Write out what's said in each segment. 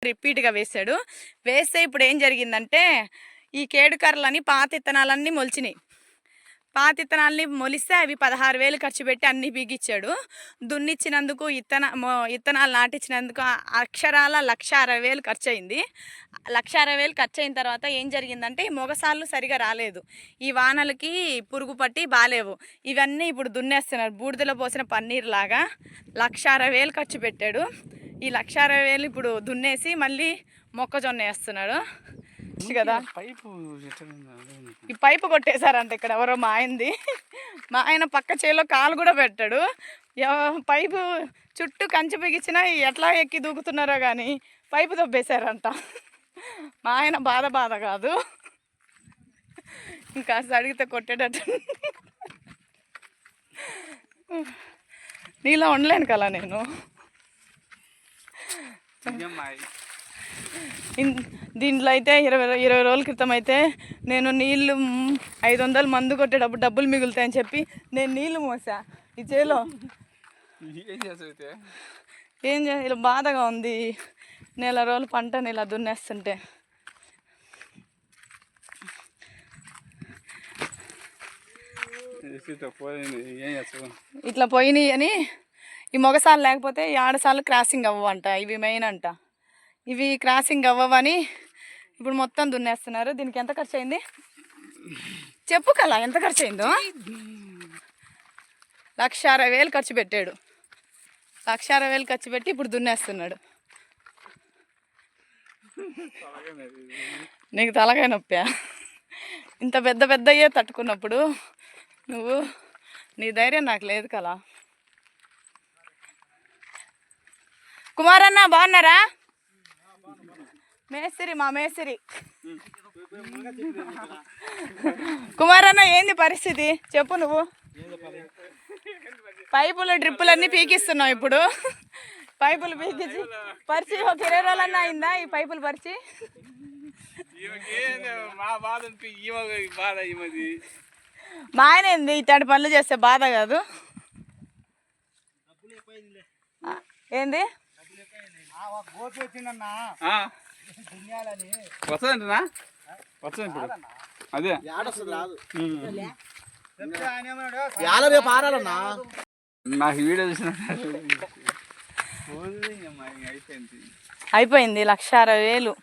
రిపీట్గా వేసాడు. వేస్తే ఇప్పుడు ఏం జరిగిందంటే ఈ కేడుకర్రలని పాత ఇత్తనాలన్నీ మొలిచినాయి. పాత ఇత్తనాలని మొలిస్తే అవి 16,000 ఖర్చు పెట్టి అన్నీ బీగిచ్చాడు. దున్నిచ్చినందుకు ఇత్తనాలు నాటించినందుకు అక్షరాల 1,60,000 ఖర్చు అయింది. 1,60,000 ఖర్చు అయిన తర్వాత ఏం జరిగిందంటే ఈ మొగసాళ్ళు సరిగా రాలేదు. ఈ వానలకి పురుగు పట్టి బాలేవు. ఇవన్నీ ఇప్పుడు దున్నేస్తున్నారు. బూడిదలో పోసిన పన్నీర్ లాగా 1,60,000 ఖర్చు పెట్టాడు. ఈ 1,60,000 ఇప్పుడు దున్నేసి మళ్ళీ మొక్కజొన్న వేస్తున్నాడు కదా. ఈ పైపు కొట్టేశారంట ఇక్కడ ఎవరో మా ఆయనది. మా ఆయన పక్క చేలో కాలు కూడా పెట్టాడు. పైపు చుట్టూ కంచె బిగించినా ఎట్లా ఎక్కి దూకుతున్నారో కానీ పైపు దొబ్బేశారంట. మా ఆయన బాధ కాదు, ఇంకా అడిగితే కొట్టేటట్టు. నీలా ఉండలేను కదా నేను. దీంట్లో అయితే 20 రోజుల క్రితం అయితే నేను నీళ్ళు 500 మందు కొట్టేటప్పుడు డబ్బులు మిగులుతాయని చెప్పి నేను నీళ్ళు మోసా ఈ చేలో. ఏం చేయాలి, బాధగా ఉంది. నెల రోజులు పంటని ఇలా దున్నేస్తుంటే. ఇట్లా పోయినాయి అని ఈ మొగసాలు లేకపోతే ఈ ఆడసార్లు క్రాసింగ్ అవ్వంట. ఇవి మెయిన్ అంట. ఇవి క్రాసింగ్ అవ్వవని ఇప్పుడు మొత్తం దున్నేస్తున్నారు. దీనికి ఎంత ఖర్చు అయింది చెప్పు కలా, ఎంత ఖర్చు అయిందో? 1,60,000 ఖర్చు పెట్టాడు. 1,60,000 ఖర్చు పెట్టి ఇప్పుడు దున్నేస్తున్నాడు. నీకు తలకాయ నొప్పా? ఇంత పెద్దయ్యే తట్టుకున్నప్పుడు నువ్వు నీ ధైర్యం నాకు లేదు కలా. కుమారన్న బాగున్నారా? మేస్త్రి, మా మేస్త్రి కుమారన్న, ఏంది పరిస్థితి చెప్పు నువ్వు. పైపులు డ్రిప్పులన్నీ పీకిస్తున్నావు ఇప్పుడు. పైపులు పీకించి పరిచి ఒక 20 రోజులన్నా అయిందా ఈ పైపులు పరిచి? మా ఆయన ఏంది ఇట్లాంటి పనులు చేస్తే బాధ కాదు. ఏంది అదే నాకు వీడియో చూసిన అయిపోయింది. 1,60,000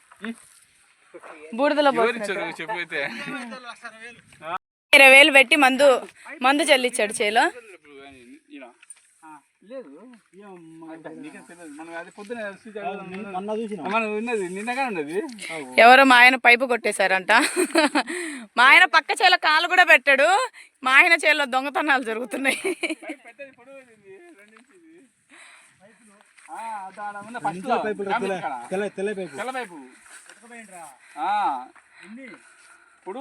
బూడిదలో 20,000 పెట్టి మందు చల్లించాడు చేలో. ఎవరో మా ఆయన పైపు కొట్టేశారంట. మా ఆయన పక్క చేలో కాలు కూడా పెట్టాడు. మా ఆయన చేలో దొంగతనాలు జరుగుతున్నాయి. ఇప్పుడు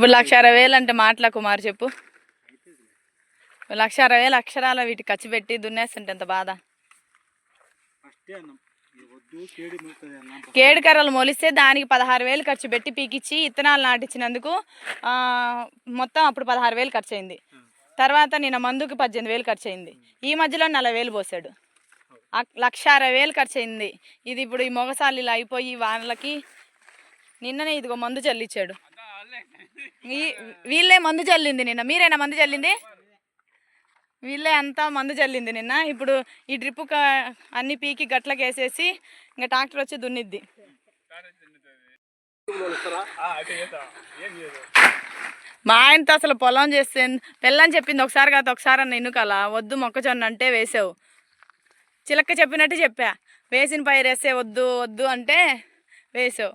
1,60,000 అంటే మాటల కుమార్ చెప్పు. 1,60,000 అక్షరాల వీటికి ఖర్చు పెట్టి దున్నేస్తుంటే ఎంత బాధ. కేడు కర్రలు మొలిస్తే దానికి 16,000 ఖర్చు పెట్టి పీకిచ్చి ఇత్తనాలు నాటించినందుకు మొత్తం అప్పుడు 16,000 ఖర్చు అయింది. తర్వాత నిన్న మందుకి 18,000 ఖర్చు అయింది. ఈ మధ్యలో 40,000 పోసాడు. 1,60,000 ఖర్చు అయింది. ఇది ఇప్పుడు ఈ మొగసాలు ఇలా అయిపోయి వానలకి నిన్ననే ఇదిగో మందు చల్లించాడు. వీళ్ళే మందు చల్లింది నిన్న. మీరేనా మందు చల్లింది? వీళ్ళే అంతా మందు చల్లింది నిన్న. ఇప్పుడు ఈ డ్రిప్పు అన్ని పీకి గట్లకి వేసేసి ఇంకా ట్రాక్టర్ వచ్చి దున్నిద్ది. మా ఆయనతో అసలు పొలం చేస్తే పెళ్ళని చెప్పింది ఒకసారి కాదు ఒకసారి అన్న ఎన్నుకలా వద్దు మొక్కజొన్న అంటే వేసావు. చిలక్క చెప్పినట్టు చెప్పా, వేసిన పైరు వేస్తే వద్దు అంటే వేసావు.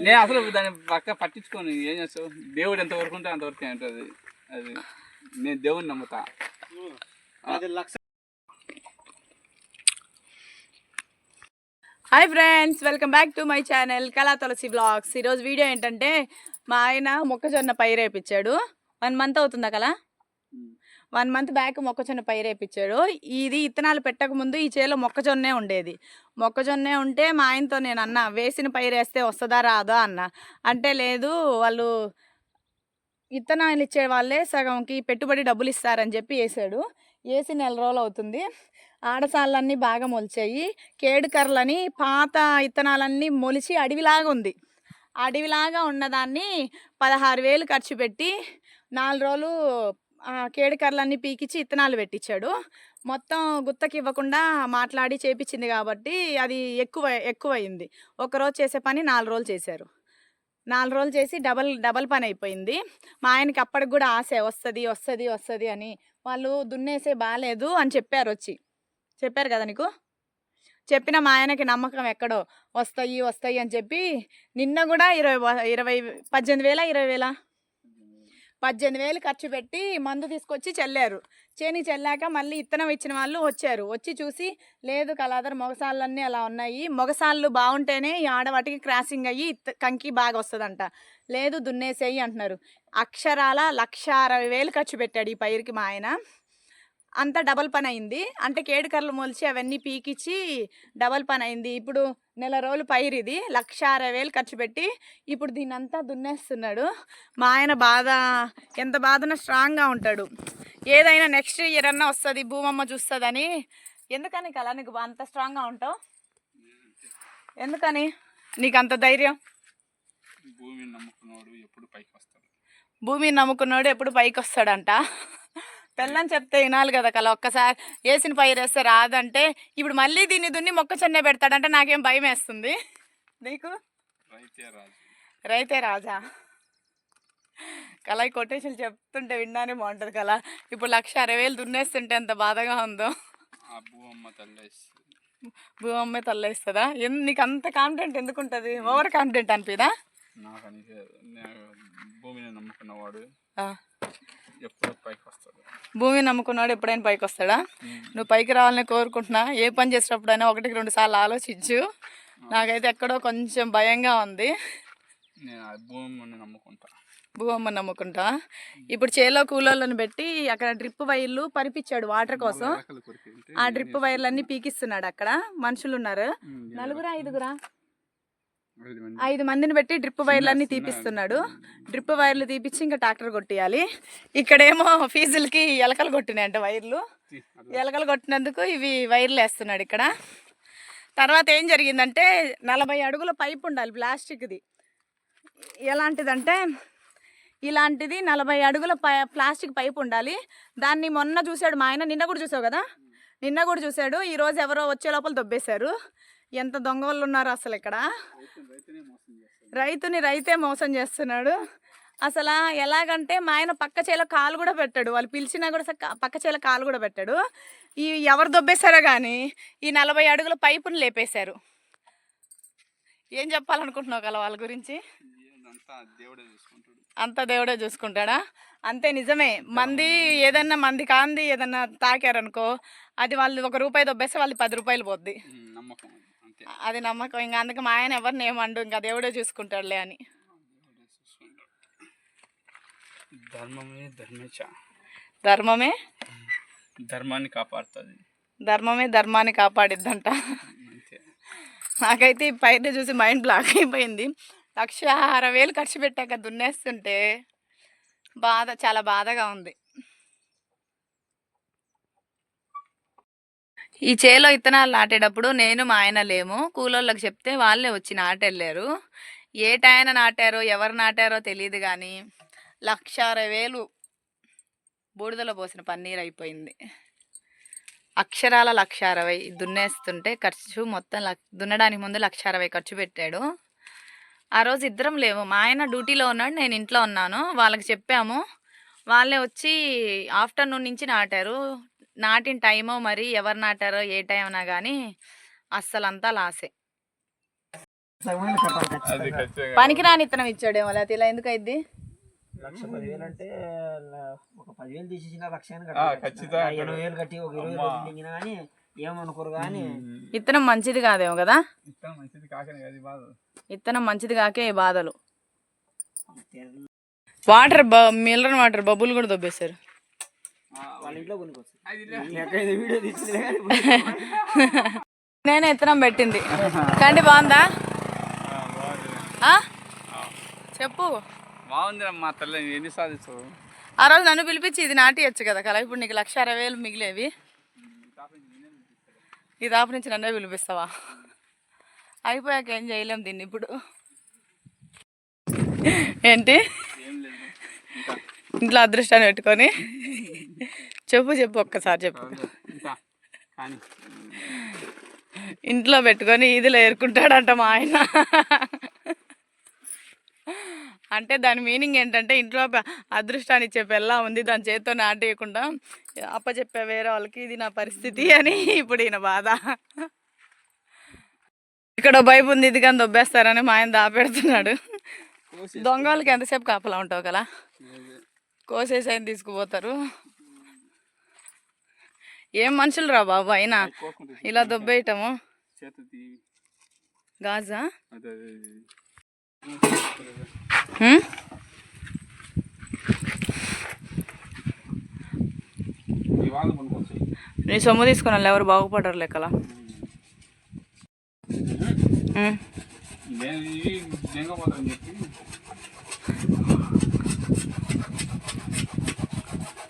నేను అసలు దాన్ని పక్క పట్టించుకోను. ఏం చేస్తావు, దేవుడు ఎంతవరకు ఉంటే అంతవరకు ఉంటుంది. అది నేను దేవుడిని నమ్ముతా. Hi friends, welcome back to my channel కళా తులసి బ్లాగ్స్. ఈరోజు వీడియో ఏంటంటే మా ఆయన మొక్కజొన్న పైరేపించాడు. 1 మంత్ అవుతుందా కలా? 1 మంత్ బ్యాక్ మొక్కజొన్న పైరేపించాడు. ఇది ఇత్తనాలు పెట్టకముందు ఈ చేలో మొక్కజొన్నే ఉండేది. మొక్కజొన్నే ఉంటే మా ఆయనతో నేను అన్నా, వేసిన పైరేస్తే వస్తుందా రాదా అన్న. అంటే లేదు, వాళ్ళు ఇత్తనాలు ఇచ్చే వాళ్ళే సగంకి పెట్టుబడి డబ్బులు ఇస్తారని చెప్పి వేసాడు. వేసి 4 రోజులు అవుతుంది. ఆడసాళ్ళన్నీ బాగా మొలిచాయి. కేడుకర్రలని పాత ఇత్తనాలన్నీ మొలిచి అడవిలాగా ఉంది. అడవిలాగా ఉన్నదాన్ని 16,000 ఖర్చు పెట్టి 4 రోజులు కేడుకర్రలన్నీ పీకిచ్చి ఇత్తనాలు పెట్టించాడు. మొత్తం గుత్తకి ఇవ్వకుండా మాట్లాడి చేపించింది కాబట్టి అది ఎక్కువయింది. ఒకరోజు చేసే పని 4 రోజులు చేశారు. 4 రోజులు చేసి డబల్ పని అయిపోయింది. మా ఆయనకి అప్పటికి కూడా ఆశ వస్తుంది అని. వాళ్ళు దున్నేసే బాగాలేదు అని చెప్పారు కదా నీకు. చెప్పిన మా ఆయనకి నమ్మకం ఎక్కడో వస్తాయి అని చెప్పి నిన్న కూడా 18,000 ఖర్చు పెట్టి మందు తీసుకొచ్చి చల్లారు. చేనికి చల్లాక మళ్ళీ ఇత్తనం ఇచ్చిన వాళ్ళు వచ్చి చూసి, లేదు కలాదర్ మొగసాళ్ళన్నీ అలా ఉన్నాయి, మొగసాళ్ళు బాగుంటేనే ఈ ఆడవాటికి క్రాసింగ్ అయ్యి కంకి బాగా వస్తుందంట, లేదు దున్నేసేయి అంటున్నారు. అక్షరాల 1,60,000 ఖర్చు పెట్టాడు ఈ పైరుకి మా ఆయన. అంతా డబల్ పని అయింది. అంటే కేడుకర్రలు మొలిచి అవన్నీ పీకిచ్చి డబల్ పని అయింది. ఇప్పుడు 4 రోజులు పైరు ఇది 1,60,000 ఖర్చు పెట్టి ఇప్పుడు దీన్ని అంతా దున్నేస్తున్నాడు. మా ఆయన ఎంత బాధన స్ట్రాంగ్గా ఉంటాడు. ఏదైనా నెక్స్ట్ ఇయర్ అన్నా వస్తుంది, భూమమ్మ చూస్తుందని. ఎందుకని కలా నీకు అంత స్ట్రాంగ్గా ఉంటావు? ఎందుకని నీకు అంత ధైర్యం? భూమిని నమ్ముకున్నాడు ఎప్పుడు పైకి వస్తాడంట. పెళ్ళని చెప్తే వినాలి కదా కల. ఒక్కసారి వేసిన పైరు వేస్తే రాదంటే ఇప్పుడు మళ్ళీ దీన్ని దున్ని మొక్కజొన్నే పెడతాడంటే నాకేం భయం వేస్తుంది. నీకు? రైతే రాజా కల. ఈ కొటేషన్లు చెప్తుంటే విన్నానే బాగుంటుంది కల. ఇప్పుడు 1,60,000 దున్నేస్తుంటే ఎంత బాధగా ఉందో. భూమమ్మే తల్లేస్తుందా? నీకు అంత కాన్ఫిడెంట్ ఎందుకుంటుంది? ఓవర్ కాన్ఫిడెంట్ అనిపిదా? భూమిని నమ్ముకున్నవాడు భూమిని నమ్ముకున్నాడు ఎప్పుడైనా పైకి వస్తాడా? నువ్వు పైకి రావాలని కోరుకుంటున్నా. ఏ పని చేసేటప్పుడైనా 1-2 సార్లు ఆలోచించు. నాకైతే ఎక్కడో కొంచెం భయంగా ఉంది. భూమమ్మని నమ్ముకుంటా. ఇప్పుడు చేలో కూలోళ్ళని పెట్టి అక్కడ డ్రిప్ వైర్లు పరిపించాడు వాటర్ కోసం. ఆ డ్రిప్ వైర్లన్నీ పీకిస్తున్నాడు. అక్కడ మనుషులు ఉన్నారు, 4-5 5 మందిని పెట్టి డ్రిప్ వైర్లన్నీ తీపిస్తున్నాడు. డ్రిప్ వైర్లు తీపిచ్చి ఇంకా ట్రాక్టర్ కొట్టియాలి. ఇక్కడేమో ఫీజులకి ఎలకలు కొట్టినాయంట వైర్లు. ఎలకలు కొట్టినందుకు ఇవి వైర్లు వేస్తున్నాడు ఇక్కడ. తర్వాత ఏం జరిగిందంటే 40 అడుగుల పైప్ ఉండాలి ప్లాస్టిక్ది. ఎలాంటిదంటే ఇలాంటిది 40 అడుగుల ప్లాస్టిక్ పైప్ ఉండాలి. దాన్ని మొన్న చూశాడు మా ఆయన. నిన్న కూడా చూసావు కదా. నిన్న కూడా చూశాడు. ఈరోజు ఎవరో వచ్చే లోపల దొబ్బేశారు. ఎంత దొంగ వాళ్ళు ఉన్నారు అసలు ఇక్కడ. రైతే మోసం చేస్తున్నాడు అసలు. ఎలాగంటే మా ఆయన పక్క చేలో కాలు కూడా పెట్టాడు. వాళ్ళు పిలిచినా కూడా పక్క చేలో కాలు కూడా పెట్టాడు. ఈ ఎవరు దొబ్బేశారో కానీ ఈ 40 అడుగుల పైపుని లేపేశారు. ఏం చెప్పాలనుకుంటున్నావు కదా వాళ్ళ గురించి? అంతా దేవుడే చూసుకుంటాడా? అంతే, నిజమే. ఏదన్నా మంది కాంది ఏదన్నా తాకారనుకో, అది వాళ్ళు 1 రూపాయి దొబ్బేస్తే వాళ్ళు 10 రూపాయలు పోద్ది. అది నమ్మకం. ఇంకా అందుకే మా ఆయన ఎవరిని ఏమండు, ఇంకా దేవుడే చూసుకుంటాడులే అని. ధర్మమే ధర్మాన్ని కాపాడిద్దంట. నాకైతే ఈ పైరు చూసి మైండ్ బ్లాక్ అయిపోయింది. 1,60,000 ఖర్చు పెట్టాక దున్నేస్తుంటే చాలా బాధగా ఉంది. ఈ చేలో ఇత్తనాలు నాటేటప్పుడు నేను మా ఆయన లేము. కూలోళ్ళకి చెప్తే వాళ్ళే వచ్చి నాటెళ్ళారు. ఏ టైన నాటారో ఎవరు నాటారో తెలియదు కానీ 1,60,000 బూడిదలో పోసిన పన్నీర్ అయిపోయింది. అక్షరాల 1,60,000 దున్నేస్తుంటే ఖర్చు మొత్తం దున్నడానికి ముందు 1,60,000 ఖర్చు పెట్టాడు. ఆ రోజు ఇద్దరం లేము. మా ఆయన డ్యూటీలో ఉన్నాడు, నేను ఇంట్లో ఉన్నాను. వాళ్ళకి చెప్పాము, వాళ్ళే వచ్చి ఆఫ్టర్నూన్ నుంచి నాటారు. నాటిన టైమో మరి ఎవరు నాటారో ఏ టైం అన్నా కానీ అస్సలంతా లాసే. పనికిరాని ఇత్తనం ఇచ్చాడేమో, లేకపోతే ఇలా ఎందుకు అయింది? 1,10,000 అంటే ఒక 10,000 తీసేసిన 1,00,000 కట్టి ఒక 20 దిగినా కానీ ఏమనుకోరు. కానీ ఇత్తనం మంచిది కాదేమో కదా. ఇత్తనం మంచిది కాకే బాధలు. మినరల్ వాటర్ బబుల్ కూడా దొబ్బేశారు. వాళ్ళ ఇంట్లో కొనుక్కోవచ్చు. అది లే. ఎక్కడైతే వీడియో తీసింది కానీ నేను ఇత్తనం పెట్టింది కండి బాగుందా ఆ? చెప్పు బాగుంది మా తల్లి ఎన్ని సాధిస్తావు ఆ రోజు నన్ను పిలిపించి ఇది నాటియచ్చు కదా కల ఇప్పుడు నీకు 1,60,000 మిగిలేవి ఈ దాపు నుంచి నన్నే పిలిపిస్తావా అయిపోయాక ఏం చేయలేం దీన్ని ఇప్పుడు ఏంటి ఏం లేదు ఇంకా ఇంట్లో అదృష్టాన్ని పెట్టుకొని చెప్పు ఒక్కసారి చెప్పు ఇంకా కానీ ఇంట్లో పెట్టుకొని ఈదిలో ఏరుకుంటాడంట మా ఆయన అంటే దాని మీనింగ్ ఏంటంటే ఇంట్లో అదృష్టాన్ని ఇచ్చే పిల్ల ఉంది దాని చేతితో నాటేయకుండా అప్పచెప్పే వేరే వాళ్ళకి ఇది నా పరిస్థితి అని ఇప్పుడు ఈయన బాధ ఇక్కడ బైపు ఉంది ఇది కానీ దొబ్బేస్తారని మా ఆయన దాపెడుతున్నాడు దొంగలకి ఎంతసేపు కాపలా ఉంటావు కదా కోసేసి ఆయన తీసుకుపోతారు ఏం మనుషులు రా బాబు అయినా ఇలా దొబ్బేయటము చేతి తీయి. గాజా అదే ఇవాళ కొనుక్కోవచ్చు నీ సొమ్ము తీసుకుని వాళ్ళు ఎవరు బాగుపడరు లెక్కల నేను ఇవి జంగపోతానని చెప్పి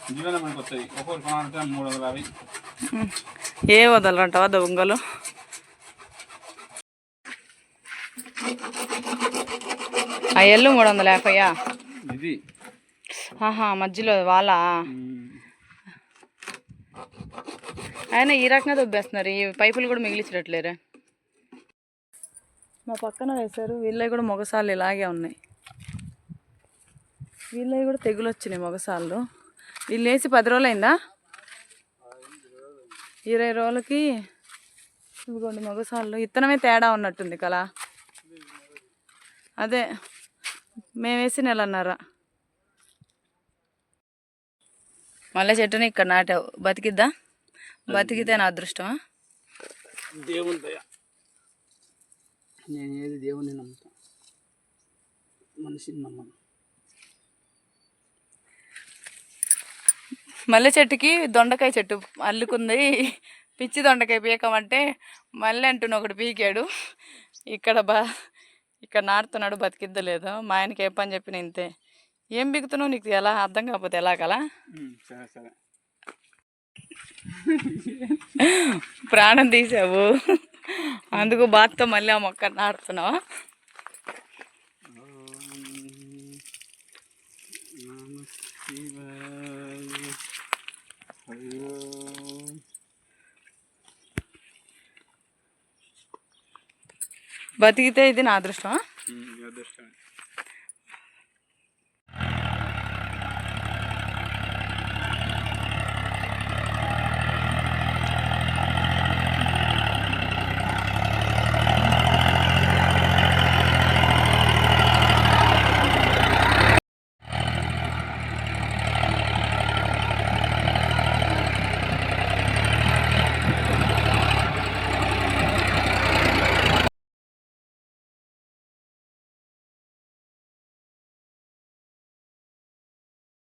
జీవన మనకు వస్తాయి ఒక్కొక్కరు కొనాలంటే 350 ఏ వదలరంటావా దొంగలు ఆ ఎల్లు 350 ఇది ఆహా మధ్యలో వాళ్ళ ఆయన ఈ రకంగా దొబ్బేస్తున్నారు ఈ పైపులు కూడా మిగిలించట్లేరే మా పక్కన వేశారు వీళ్ళవి కూడా మొగసాలు ఇలాగే ఉన్నాయి వీళ్ళవి కూడా తెగులు వచ్చినాయి మొగసాళ్ళు వీళ్ళు వేసి 10 రోజులు అయిందా 20 రోజులకి ఇదిగోండి మొగసాళ్ళు ఇత్తనమే తేడా ఉన్నట్టుంది కదా అదే మేము వేసి నెలన్నర మళ్ళీ చెట్టుని ఇక్కడ నాటావు బతికిద్దా బతికితే నా అదృష్టమా దేవుని దయ నేను ఏది దేవుని నమ్ముతా మనిషిని నమ్మను మల్లె చెట్టుకి దొండకాయ చెట్టు అల్లుకుంది పిచ్చి దొండకాయ పీకమంటే మల్లె అంటున్న ఒకటి పీకాడు ఇక్కడ నాటుతున్నాడు బతికిద్దలేదు మా ఆయనకి ఏ పని చెప్పిన ఇంతే ఏం పీకుతున్నావు నీకు ఎలా అర్థం కాకపోతే ఎలాగలా సరే సరే ప్రాణం తీసావు అందుకు బాత్తో మళ్ళీ ఆ మొక్క నాటుతున్నావా బతికితే ఇది నా అదృష్టమా